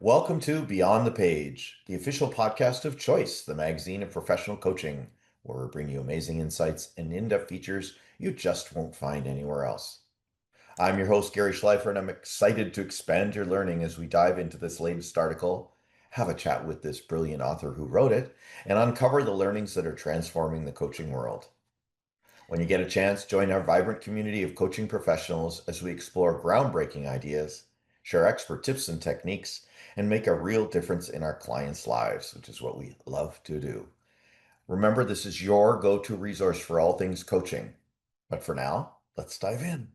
Welcome to Beyond the Page, the official podcast of Choice, the magazine of professional coaching, where we bring you amazing insights and in-depth features you just won't find anywhere else. I'm your host, Gary Schleifer, and I'm excited to expand your learning as we dive into this latest article, have a chat with this brilliant author who wrote it, and uncover the learnings that are transforming the coaching world. When you get a chance, join our vibrant community of coaching professionals as we explore groundbreaking ideas, share expert tips and techniques, and make a real difference in our clients' lives, which is what we love to do. Remember, this is your go-to resource for all things coaching. But for now, let's dive in.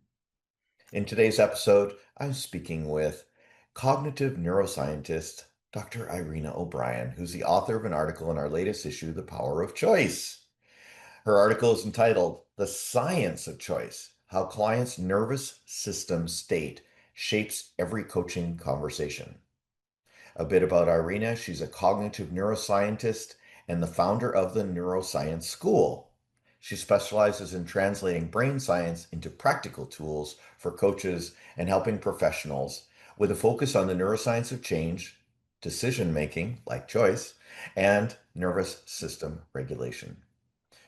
In today's episode, I'm speaking with cognitive neuroscientist Dr. Irena O'Brien, who's the author of an article in our latest issue, The Power of Choice. Her article is entitled The Science of Choice: How Clients' Nervous System State Shapes Every Coaching Conversation. A bit about Irena: she's a cognitive neuroscientist and the founder of the Neuroscience School. She specializes in translating brain science into practical tools for coaches and helping professionals with a focus on the neuroscience of change, decision making, like choice, and nervous system regulation.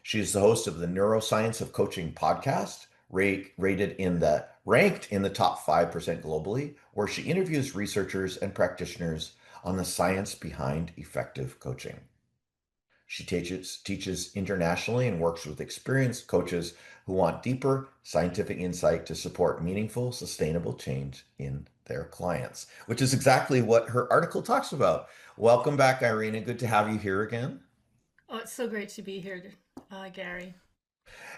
She is the host of the Neuroscience of Coaching podcast, ranked in the top 5% globally, where she interviews researchers and practitioners on the science behind effective coaching. She teaches internationally and works with experienced coaches who want deeper scientific insight to support meaningful, sustainable change in their clients, which is exactly what her article talks about. Welcome back, Irena. Good to have you here again. Oh, it's so great to be here, Gary.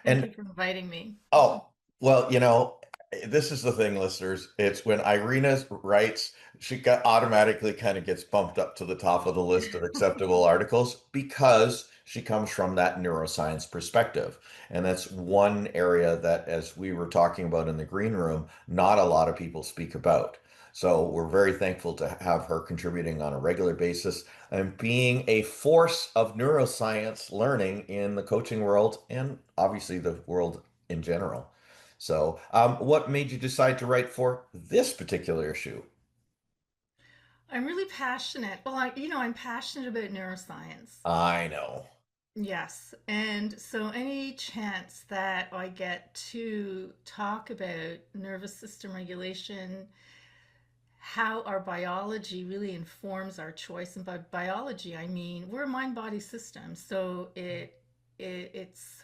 Thank And you for inviting me. oh, well, this is the thing, listeners. It's when Irina writes, automatically kind of gets bumped up to the top of the list of acceptable articles because she comes from that neuroscience perspective. And that's one area that, as we were talking about in the green room, not a lot of people speak about. So we're very thankful to have her contributing on a regular basis and being a force of neuroscience learning in the coaching world and obviously the world in general. So, what made you decide to write for this particular issue? I'm really passionate. I'm passionate about neuroscience. I know. Yes. And so any chance that I get to talk about nervous system regulation, how our biology really informs our choice. And by biology, I mean we're a mind-body system. So it's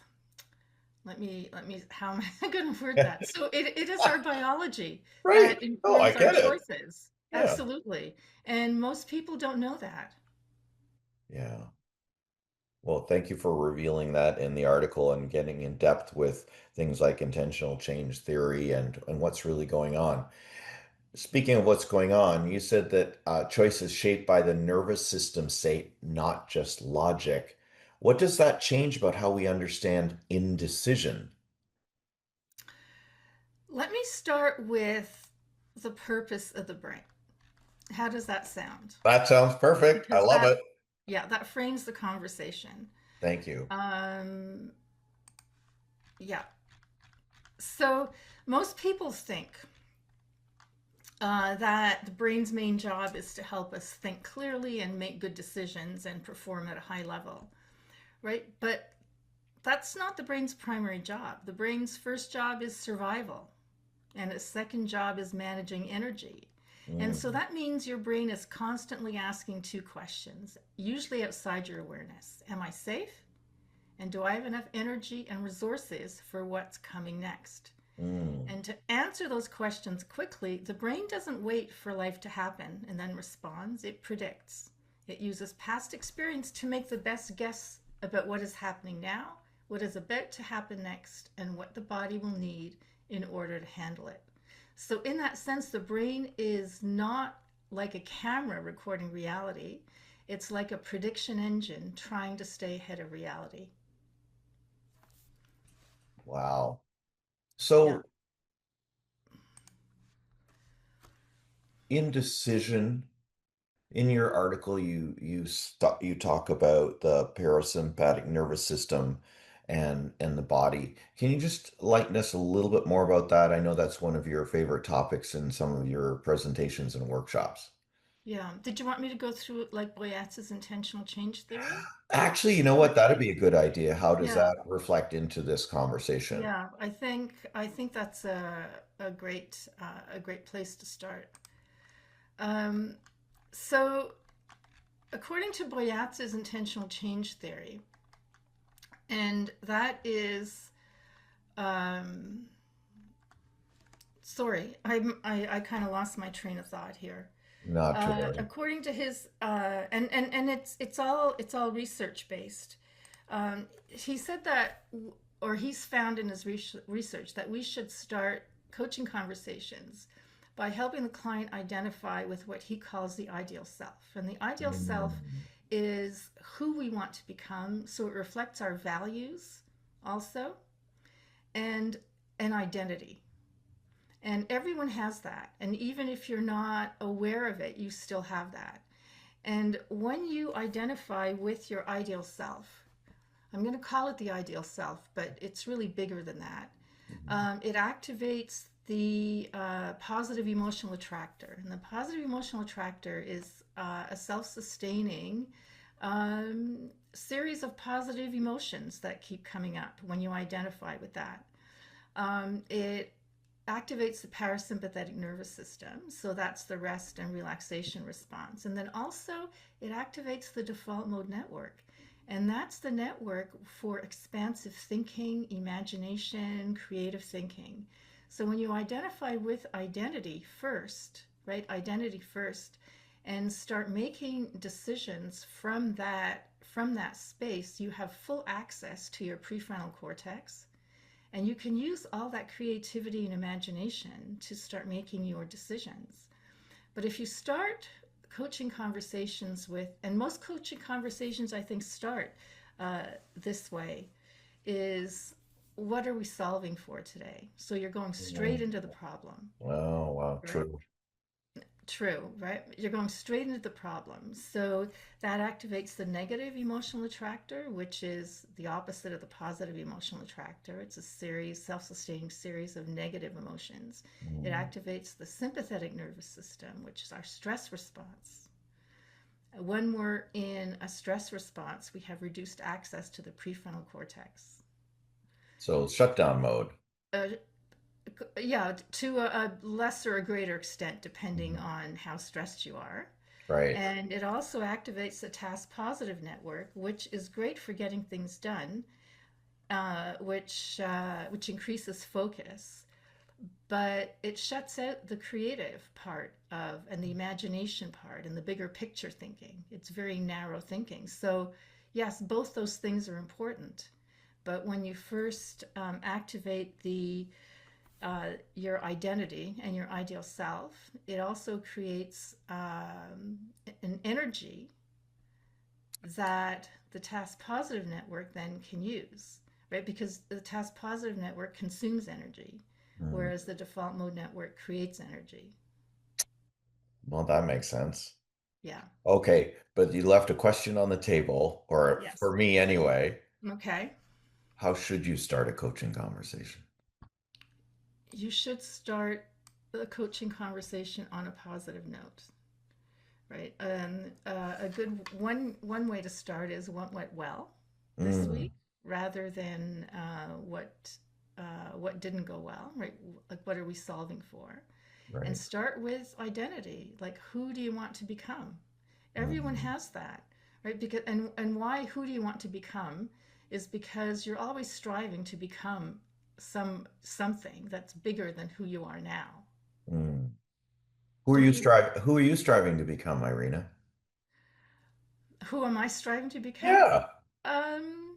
how am I going to word that? So it is our biology Right. that Oh, I informs our get it. choices. Yeah. Absolutely. And most people don't know that. Yeah. Well, thank you for revealing that in the article and getting in depth with things like intentional change theory and what's really going on. Speaking of what's going on, you said that choice is shaped by the nervous system state, not just logic. What does that change about how we understand indecision? Let me start with the purpose of the brain. How does that sound? That sounds perfect. I Because love it. that frames the conversation. Thank you. Um, yeah. So most people think that the brain's main job is to help us think clearly and make good decisions and perform at a high level, right? But that's not the brain's primary job. The brain's first job is survival, and its second job is managing energy. And so Mm, that means your brain is constantly asking two questions, usually outside your awareness. Am I safe? And do I have enough energy and resources for what's coming next? mm, And to answer those questions quickly, the brain doesn't wait for life to happen and then responds, it predicts. It uses past experience to make the best guess about what is happening now, what is about to happen next, and what the body will need in order to handle it. So, in that sense, the brain is not like a camera recording reality, it's like a prediction engine trying to stay ahead of reality. wow. Yeah. So, indecision, in your article, you talk about the parasympathetic nervous system and the body. Can you just lighten us a little bit more about that? I know that's one of your favorite topics in some of your presentations and workshops. Yeah. Did you want me to go through like Boyatzis intentional change theory? Actually, you know what? That'd be a good idea. How does Yeah. that reflect into this conversation? Yeah. I think that's a great place to start. Um, so according to Boyatzis intentional change theory, and that is um, sorry, I kind of lost my train of thought here. Not to worry. According to his and it's all research based. He said that, or he's found in his research that we should start coaching conversations by helping the client identify with what he calls the ideal self. And the ideal self Mm, is who we want to become, so it reflects our values also, and an identity. And everyone has that. And even if you're not aware of it, you still have that. And when you identify with your ideal self, I'm going to call it the ideal self, but it's really bigger than that. It activates the positive emotional attractor. And the positive emotional attractor is a self sustaining series of positive emotions that keep coming up when you identify with that. It activates the parasympathetic nervous system. So that's the rest and relaxation response. And then also, it activates the default mode network. And that's the network for expansive thinking, imagination, creative thinking. So when you identify with identity first, right? Identity first, and start making decisions from that space, you have full access to your prefrontal cortex, and you can use all that creativity and imagination to start making your decisions. But if you start coaching conversations with, and most coaching conversations I think start this way, is what are we solving for today? So you're going straight mm. into the problem, Oh, wow, right? true. True, right? You're going straight into the problem. So that activates the negative emotional attractor, which is the opposite of the positive emotional attractor. It's a series, self sustaining series of negative emotions. It Mm. activates the sympathetic nervous system, which is our stress response. When we're in a stress response, we have reduced access to the prefrontal cortex. So shutdown mode. Uh, yeah, to a lesser or greater extent, depending Mhm. on how stressed you are. Right. And it also activates the task positive network, which is great for getting things done, which increases focus. But it shuts out the creative part of and the imagination part and the bigger picture thinking. It's very narrow thinking. So yes, both those things are important. But when you first activate the your identity and your ideal self, it also creates an energy that the task positive network then can use, right? Because the task positive network consumes energy, Mm. whereas the default mode network creates energy. Well, that makes sense. Yeah. Okay, but you left a question on the table, or Yes. for me anyway. Okay. How should you start a coaching conversation? You should start the coaching conversation on a positive note, right? And a good one way to start is what went well this Mm, week, rather than what didn't go well, right? Like what are we solving for? And right. start with identity. Like who do you want to become? Everyone Mm, has that, right? Because and why who do you want to become is because you're always striving to become something that's bigger than who you are now. mm. So Who are you striving to become, Irena? who am I striving to become? Yeah. Um,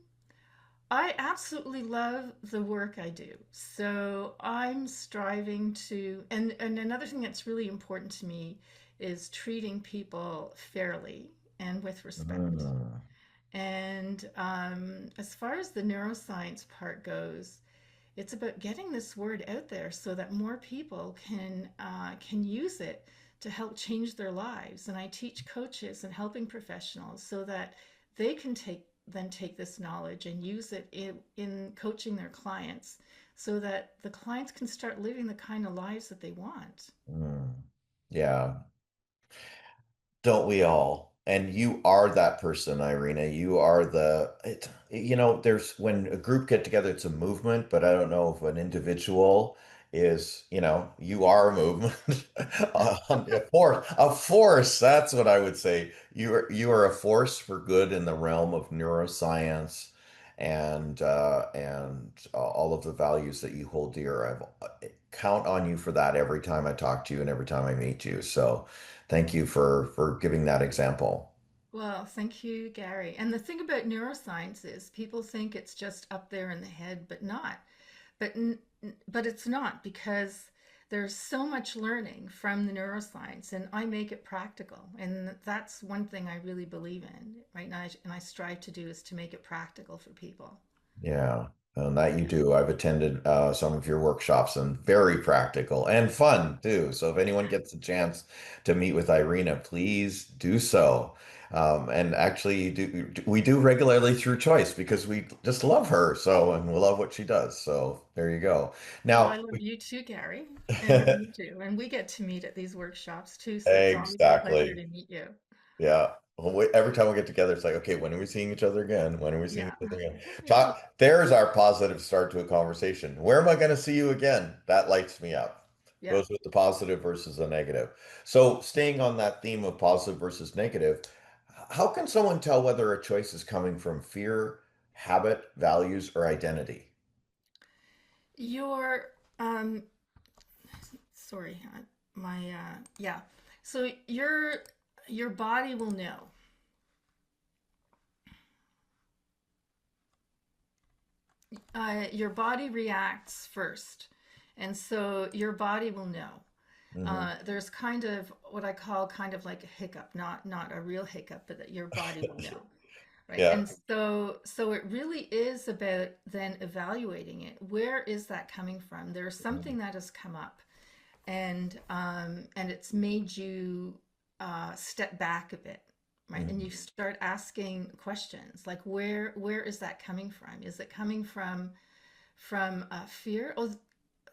I absolutely love the work I do. So I'm striving to, and another thing that's really important to me is treating people fairly and with respect. Mm, And as far as the neuroscience part goes, it's about getting this word out there so that more people can use it to help change their lives. And I teach coaches and helping professionals so that they can take this knowledge and use it in coaching their clients, so that the clients can start living the kind of lives that they want. mm. Yeah. Don't we all? And you are that person, Irina. You are there's when a group get together, it's a movement, but I don't know if an individual is, you are a movement. A force, that's what I would say. You are a force for good in the realm of neuroscience and all of the values that you hold dear. I count on you for that every time I talk to you and every time I meet you. So thank you for giving that example. Well, thank you, Gary. And the thing about neuroscience is people think it's just up there in the head, but not. But but it's not because there's so much learning from the neuroscience, and I make it practical. And that's one thing I really believe in, right? And I strive to do is to make it practical for people. Yeah, and that you Yeah. do. I've attended some of your workshops and very practical and fun too. So if anyone gets a chance to meet with Irina, please do so. And actually, we do regularly through choice because we just love her. So, and we love what she does. So there you go. Well, I Now, love you too, Gary, and you too. And we get to meet at these workshops too, so it's always a pleasure exactly. to meet you. Yeah. Well, every time we get together, it's like, okay, when are we seeing each other again? When are we seeing Yeah. each other again? Yeah. There's our positive start to a conversation. Where am I going to see you again? That lights me up. Yeah. Goes with the positive versus the negative. So, staying on that theme of positive versus negative, how can someone tell whether a choice is coming from fear, habit, values, or identity? Your sorry, my yeah. So your body will know. Your body reacts first, and so your body will know. Hmm. There's kind of what I call kind of like a hiccup, not a real hiccup, but that your body will know, right? Yeah. And so it really is about then evaluating it. Where is that coming from? There's something that has come up, and it's made you step back a bit, right? And you Mhm. start asking questions like where is that coming from? Is it coming from fear? Oh,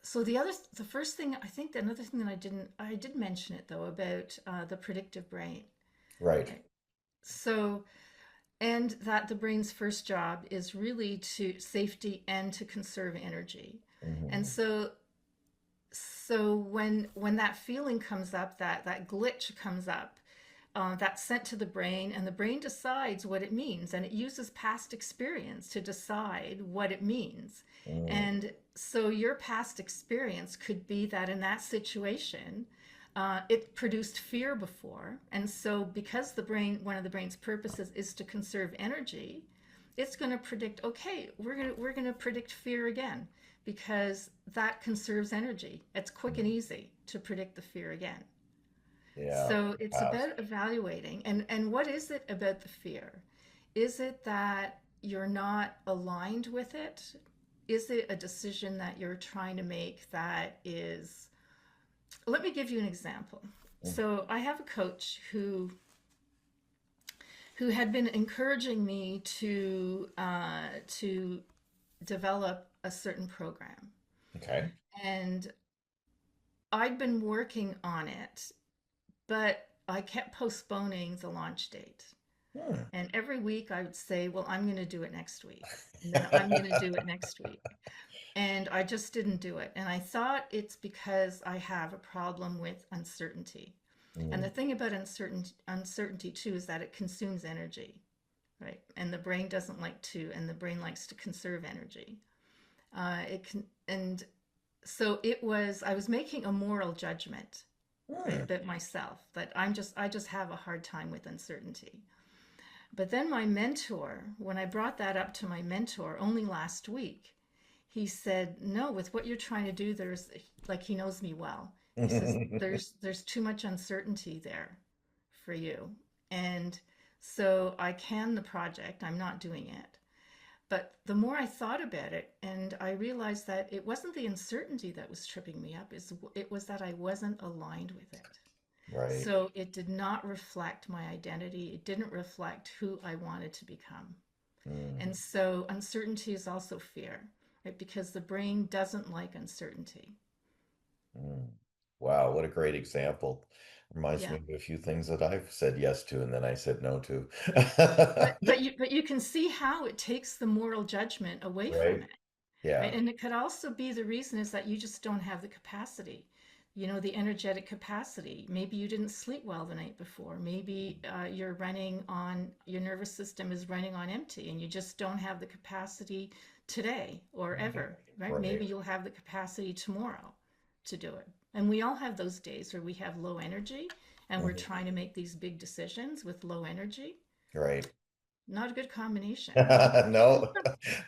so the first thing I think, another thing that I did mention it though about the predictive brain, Right. right? So and that the brain's first job is really to safety and to conserve energy. And Hmm. so when that feeling comes up, that glitch comes up, that's sent to the brain, and the brain decides what it means, and it uses past experience to decide what it means. Mm. And so your past experience could be that in that situation, it produced fear before, and so because the brain, one of the brain's purposes is to conserve energy, it's going to predict, okay, we're going to predict fear again because that conserves energy. It's quick and easy to predict the fear again. Yeah. So it's Past. about evaluating, and what is it about the fear? Is it that you're not aligned with it? Is it a decision that you're trying to make that is, let me give you an example. So I have a coach who had been encouraging me to develop a certain program, Okay. and I'd been working on it, but I kept postponing the launch date. Hmm. And every week I would say, well, I'm going to do it next week. And then I'm going to do it next week. And I just didn't do it. And I thought it's because I have a problem with uncertainty. And the Mm. thing about uncertainty too is that it consumes energy, right? And the brain doesn't like to, and the brain likes to conserve energy. It can, and so it was, I was making a moral judgment, right, Hmm. about myself that I just have a hard time with uncertainty. But then my mentor, when I brought that up to my mentor only last week, he said, "No, with what you're trying to do, there's like he knows me well. He says there's too much uncertainty there for you." And so I canned the project. I'm not doing it. But the more I thought about it, and I realized that it wasn't the uncertainty that was tripping me up, it was that I wasn't aligned with it. Right. So it did not reflect my identity. It didn't reflect who I wanted to become. Mm. And so uncertainty is also fear, right? Because the brain doesn't like uncertainty. Mm. Wow, what a great example. Reminds me Yeah. of a few things that I've said yes to and then I said no to. But you can see how it takes the moral judgment away from Right? it. Right? Yeah. And it could also be the reason is that you just don't have the capacity, the energetic capacity. Maybe you didn't sleep well the night before. Maybe your nervous system is running on empty and you just don't have the capacity today or ever, right? Right. Maybe you'll have the capacity tomorrow to do it. And we all have those days where we have low energy and we're Mhm. trying to make these big decisions with low energy. Right. Not a good combination. No,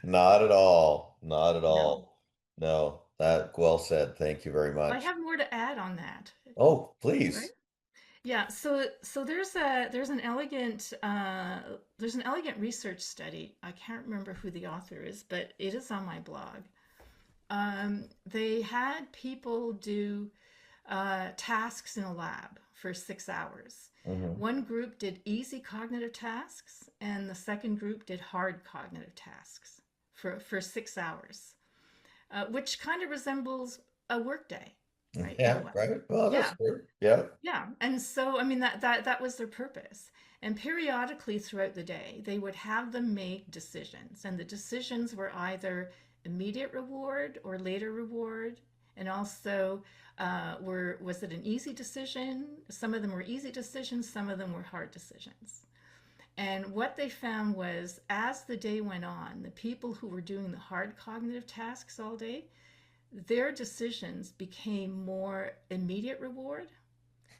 not at all. Not at No. all. No, that well said. Thank you very I much. have more to add on that, Oh, right? please. Yeah, so there's an elegant research study. I can't remember who the author is, but it is on my blog. They had people do tasks in a lab for 6 hours. Hmm. One group did easy cognitive tasks, and the second group did hard cognitive tasks for 6 hours, which kind of resembles a workday, right? In a Yeah, way. right. Well, that's Yeah, true. Yeah. yeah, and so I mean that was their purpose. And periodically throughout the day, they would have them make decisions, and the decisions were either immediate reward or later reward, and also were was it an easy decision? Some of them were easy decisions, some of them were hard decisions. And what they found was, as the day went on, the people who were doing the hard cognitive tasks all day, their decisions became more immediate reward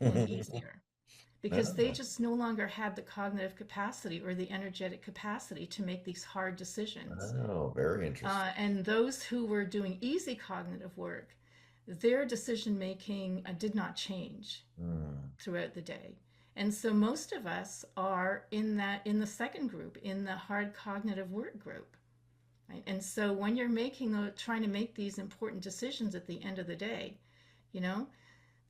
and easier because they Oh, just no longer had the cognitive capacity or the energetic capacity to make these hard decisions. oh, very interesting. And those who were doing easy cognitive work, their decision making did not change Hmm. throughout the day. And so most of us are in the second group, in the hard cognitive work group. Right? And so when you're trying to make these important decisions at the end of the day, you know,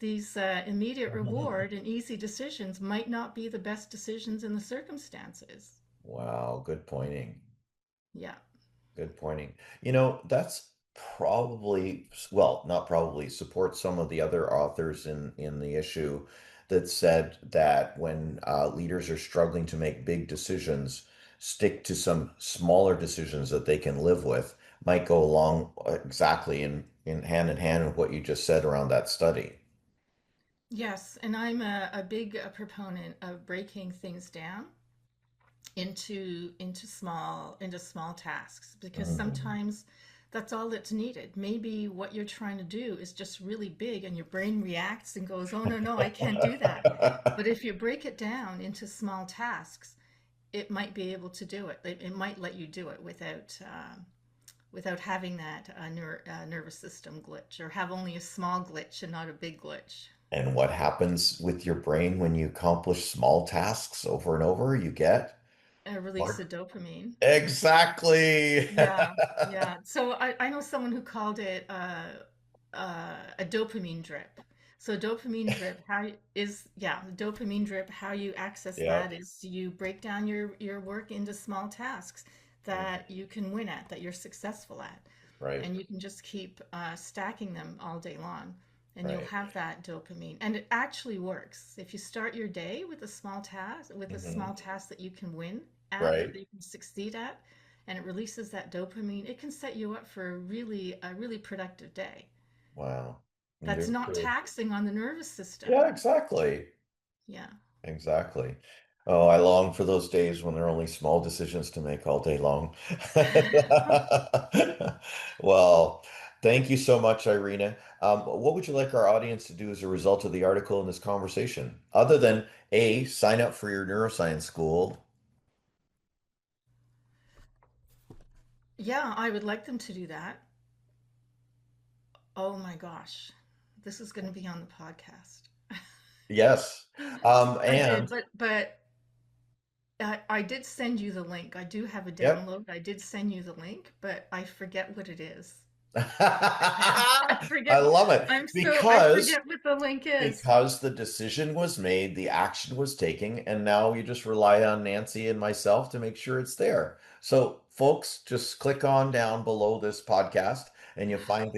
these immediate reward and easy decisions might not be the best decisions in the circumstances. Wow, good pointing. Yeah. Good pointing. That's probably, well, not probably, supports some of the other authors in the issue that said that when leaders are struggling to make big decisions, stick to some smaller decisions that they can live with might go along exactly in hand with what you just said around that study. Yes. And I'm a big proponent of breaking things down into small tasks because Mhm. sometimes that's all that's needed. Maybe what you're trying to do is just really big and your brain reacts and goes, "Oh no, I can't do that." But if you break it down into small tasks, it might be able to do it. It might let you do it without having that nervous system glitch or have only a small glitch and not a big glitch. And what happens with your brain when you accomplish small tasks over and over? You get Release more. of dopamine. Exactly. Yeah, yeah. So I know someone who called it a dopamine drip. So dopamine drip, dopamine drip, how you access Yeah. that is you break down your work into small tasks that you can win at, that you're successful at, Right. and you can just keep stacking them all day long, and you'll Right. have that dopamine. And it actually works. If you start your day with a Hmm. small task that you can win at, Right. that you can succeed at, and it releases that dopamine, it can set you up for a really productive day. Wow. That's Very not true. taxing on the nervous Yeah, system. exactly. Yeah. Exactly. Oh, I long for those days when there are only small decisions to make all day long. Well, thank you so much, Irina. What would you like our audience to do as a result of the article in this conversation, other than A, sign up for your neuroscience school? Yeah, I would like them to do that. Oh my gosh. This is going to be on the podcast. Yes. I did, And but I did send you the link. I do have a yep. download. I did send you the link, but I forget what it is. I I forget. love it I because forget what the link is. because the decision was made, the action was taken, and now you just rely on Nancy and myself to make sure it's there. So, folks, just click on down below this podcast and you'll find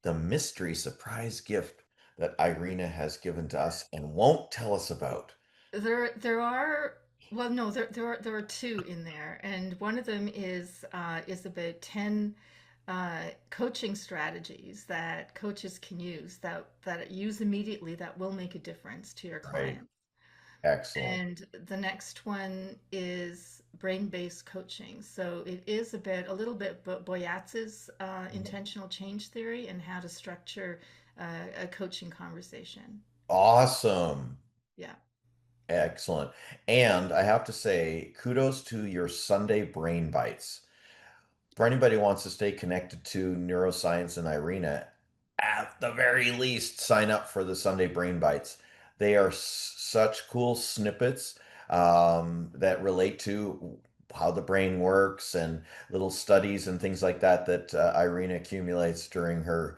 the mystery surprise gift that Irena has given to us and won't tell us about? There are well, no, there are two in there, and one of them is about 10 coaching strategies that coaches can use that use immediately that will make a difference to your Right. clients. Excellent. And the next one is brain-based coaching. So it is about a little bit Boyatzis intentional change theory and how to structure a coaching conversation. Awesome. Yeah. Excellent. And I have to say, kudos to your Sunday brain bites. For anybody who wants to stay connected to neuroscience and Irena, at the very least, sign up for the Sunday Brain Bites. They are such cool snippets that relate to how the brain works and little studies and things like that that Irena accumulates during her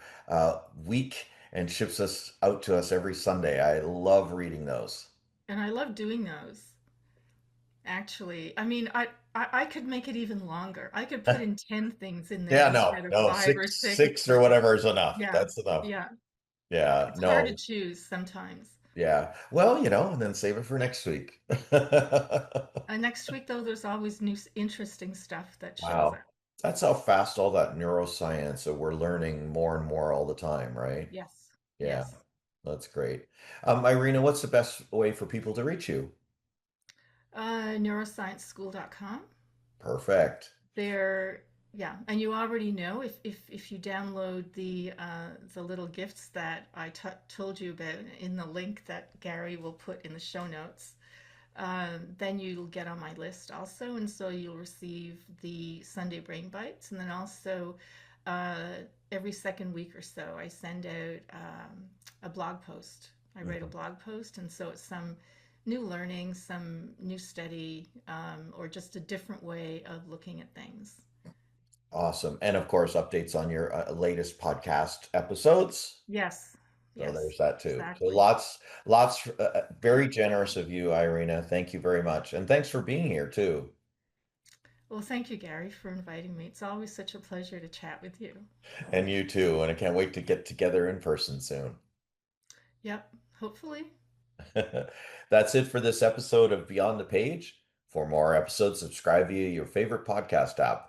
week and ships us out to us every Sunday. I love reading those. And I love doing those, actually. I mean, I could make it even longer. I could put in 10 things in there Yeah, no, instead of no, five or six, six, six or but whatever is enough. yeah, That's enough. yeah. Yeah, It's hard to no, choose sometimes. yeah. Well, and then save it for next week. Next week, though, there's always new interesting stuff that shows up. Wow. That's how fast all that neuroscience, so we're learning more and more all the time, right? Yes, Yeah, yes. that's great. Irina, what's the best way for people to reach you? Neuroscienceschool.com. Perfect. There, yeah, and you already know if you download the little gifts that I told you about in the link that Gary will put in the show notes, then you'll get on my list also, and so you'll receive the Sunday Brain Bites, and then also every second week or so I send out a blog post. I write a Mhm. blog post, and so it's some new learning, some new study, or just a different way of looking at things. Awesome. And of course, updates on your latest podcast episodes. Yes, So yes, there's that too. So exactly. lots, very generous of you, Irina. Thank you very much. And thanks for being here too. Well, thank you, Gary, for inviting me. It's always such a pleasure to chat with you. And you too. And I can't wait to get together in person soon. Yep, hopefully. That's it for this episode of Beyond the Page. For more episodes, subscribe via your favorite podcast app.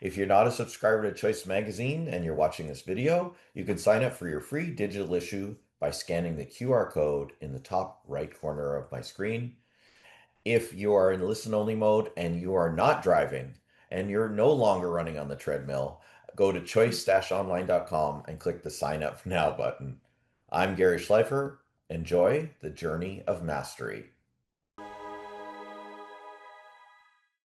If you're not a subscriber to Choice Magazine and you're watching this video, you can sign up for your free digital issue by scanning the QR code in the top right corner of my screen. If you are in listen only mode and you are not driving and you're no longer running on the treadmill, go to choice-online.com and click the sign up now button. I'm Gary Schleifer. Enjoy the journey of mastery.